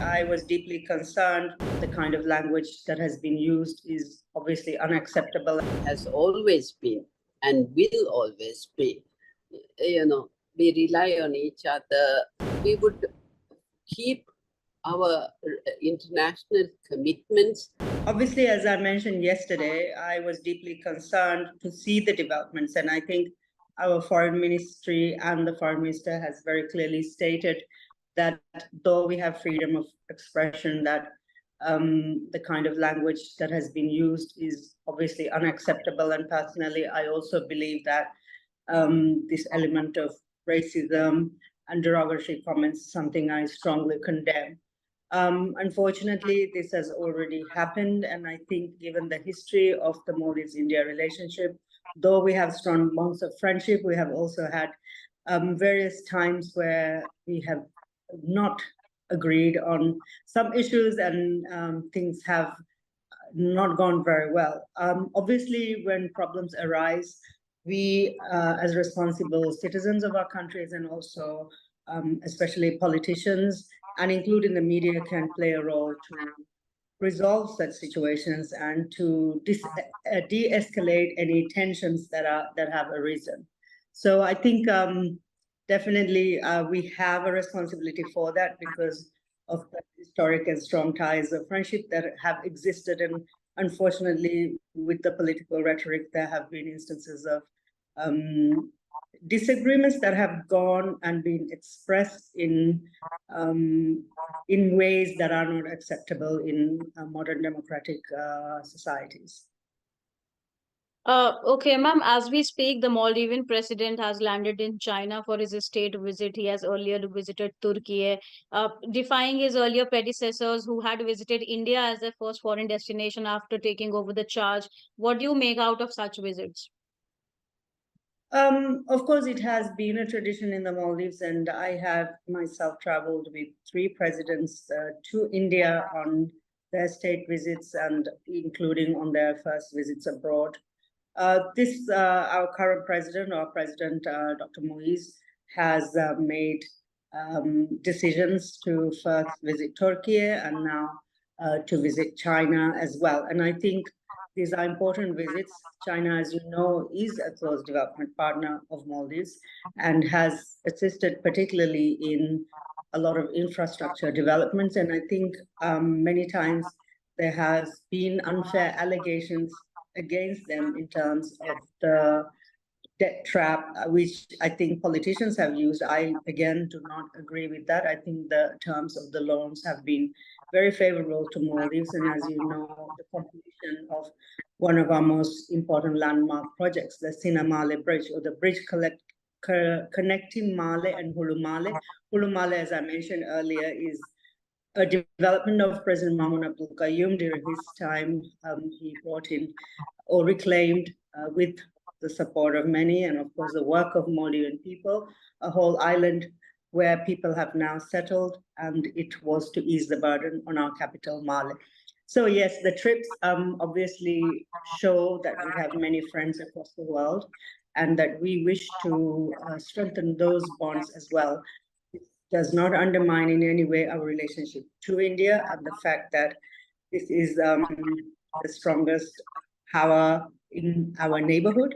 I was deeply concerned. The kind of language that has been used is obviously unacceptable. Has always been and will always be. We rely on each other. We would keep our international commitments. Obviously, as I mentioned yesterday, I was deeply concerned to see the developments, and I think our foreign ministry and the foreign minister has very clearly stated that though we have freedom of expression, that the kind of language that has been used is obviously unacceptable. And personally, I also believe that this element of racism and derogatory comments is something I strongly condemn. Unfortunately, this has already happened, and I think given the history of the Maldives-India relationship, though we have strong bonds of friendship, we have also had various times where we have not agreed on some issues, and things have not gone very well. Obviously, when problems arise, we, as responsible citizens of our countries, and also especially politicians, and including the media, can play a role to resolve such situations and to de-escalate any tensions that have arisen. So I think definitely we have a responsibility for that because of the historic and strong ties of friendship that have existed. And unfortunately, with the political rhetoric, there have been instances of disagreements that have gone and been expressed in ways that are not acceptable in modern democratic societies. Okay, ma'am, as we speak, the Maldivian president has landed in China for his state visit. He has earlier visited Turkey, defying his earlier predecessors who had visited India as their first foreign destination after taking over the charge. What do you make out of such visits? Of course, it has been a tradition in the Maldives, and I have myself traveled with 3 presidents to India on their state visits, and including on their first visits abroad. Our current president, Dr. Moise, has made decisions to first visit Turkey and now to visit China as well. And I think these are important visits. China, as you know, is a close development partner of Maldives and has assisted particularly in a lot of infrastructure developments. And I think many times there has been unfair allegations against them in terms of the debt trap, which I think politicians have used. I, again, do not agree with that. I think the terms of the loans have been very favorable to Maldives. And as you know, the completion of one of our most important landmark projects, the Sinamale Bridge, or the bridge connecting Male and Hulumale. Hulumale, as I mentioned earlier, is a development of President Maumoon during his time. He brought in or reclaimed with the support of many, and of course the work of Maldivian people, a whole island where people have now settled, and it was to ease the burden on our capital, Male. So yes, the trips obviously show that we have many friends across the world, and that we wish to strengthen those bonds as well. It does not undermine in any way our relationship to India, and the fact that this is the strongest power in our neighborhood,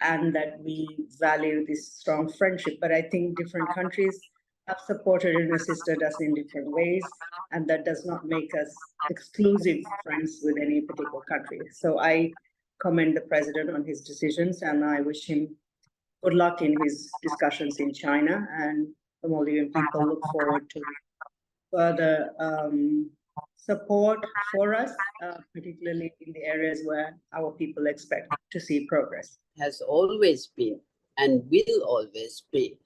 and that we value this strong friendship. But I think different countries have supported and assisted us in different ways, and that does not make us exclusive friends with any particular country. So I commend the president on his decisions, and I wish him good luck in his discussions in China, and the Maldivian people look forward to further support for us, particularly in the areas where our people expect to see progress. Has always been and will always be.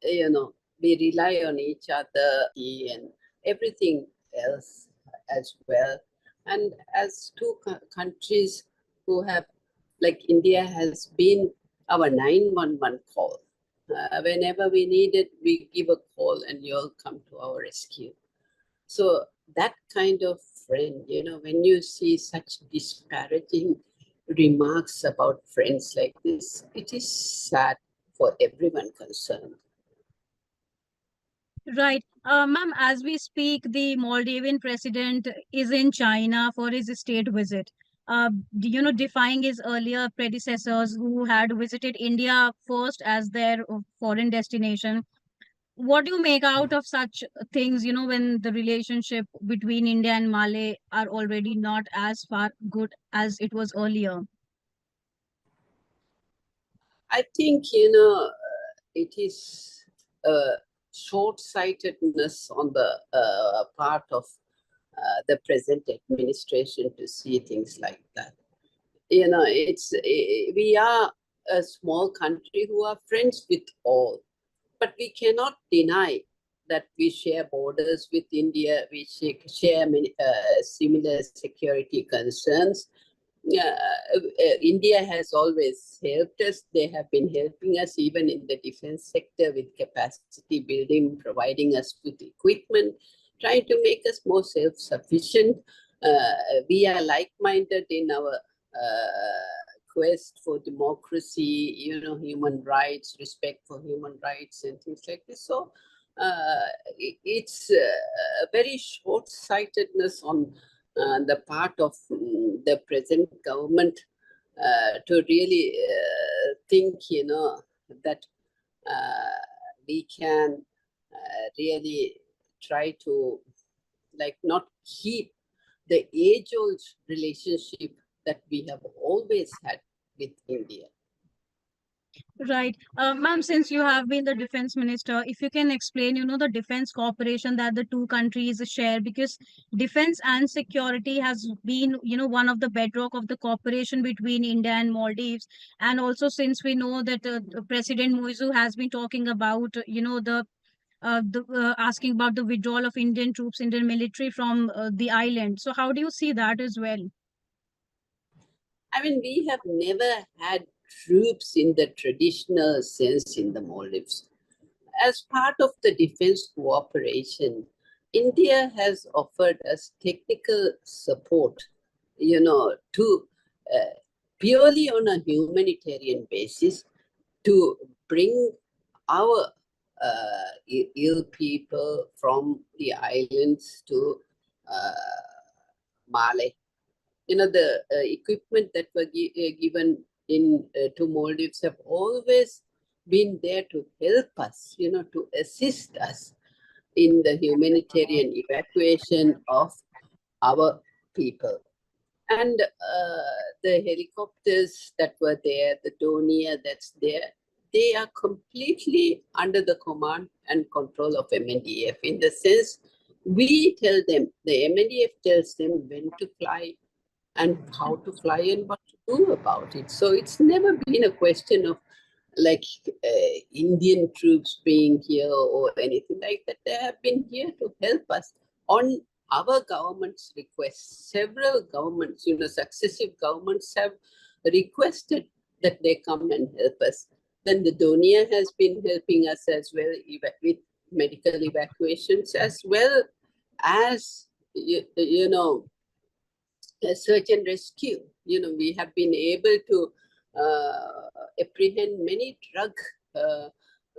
We rely on each other and everything else as well. And as 2 countries who have, like India has been our 911 call. Whenever we need it, we give a call and you'll come to our rescue. So that kind of friend, when you see such disparaging remarks about friends like this, it is sad for everyone concerned. Right. Ma'am, as we speak, the Maldivian president is in China for his state visit. Defying his earlier predecessors who had visited India first as their foreign destination. What do you make out of such things, when the relationship between India and Malay are already not as far good as it was earlier? I think, it is short-sightedness on the part of the present administration to see things like that. We are a small country who are friends with all, but we cannot deny that we share borders with India. We share many similar security concerns. India has always helped us. They have been helping us even in the defense sector with capacity building, providing us with equipment, trying to make us more self-sufficient. We are like-minded in our quest for democracy, human rights, respect for human rights and things like this. So it's a very short-sightedness on the part of the present government to really think, that we can really try to not keep the age-old relationship that we have always had with India. Right. Ma'am, since you have been the defense minister, if you can explain, the defense cooperation that the two countries share, because defense and security has been, one of the bedrock of the cooperation between India and Maldives. And also, since we know that President Muizu has been talking about, the asking about the withdrawal of Indian troops, Indian military from the island. So, how do you see that as well? I mean, we have never had troops in the traditional sense in the Maldives. As part of the defense cooperation, India has offered us technical support, to purely on a humanitarian basis to bring our ill people from the islands to Malay. The equipment that were given to Maldives have always been there to help us, to assist us in the humanitarian evacuation of our people. And the helicopters that were there, the Dunya that's there, they are completely under the command and control of MNDF. In the sense, we tell them, the MNDF tells them when to fly and how to fly and what to do about it. So it's never been a question of Indian troops being here or anything like that. They have been here to help us on our government's request. Several governments, successive governments have requested that they come and help us. Then the Dunya has been helping us as well with medical evacuations, as well as, search and rescue. We have been able to apprehend many drug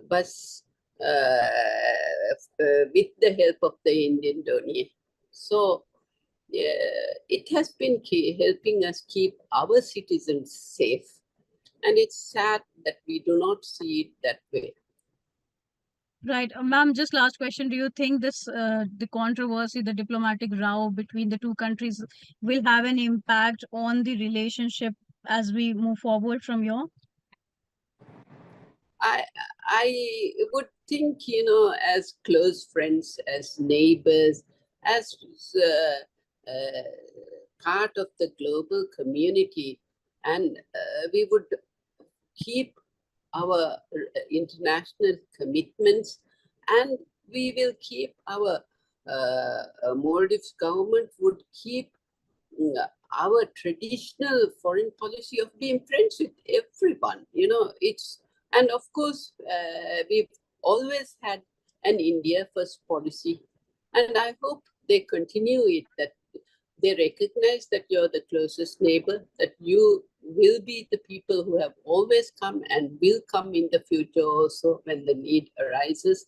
busts with the help of the Indian Dunya. So it has been helping us keep our citizens safe. And it's sad that we do not see it that way. Right. Ma'am, just last question. Do you think the controversy, the diplomatic row between the two countries will have an impact on the relationship as we move forward from here? I would think, as close friends, as neighbors, as part of the global community, and we would keep our international commitments, and we will keep our Maldives government would keep our traditional foreign policy of being friends with everyone. And of course, we've always had an India first policy, and I hope they continue it, that they recognize that you're the closest neighbor, that you will be the people who have always come and will come in the future also when the need arises.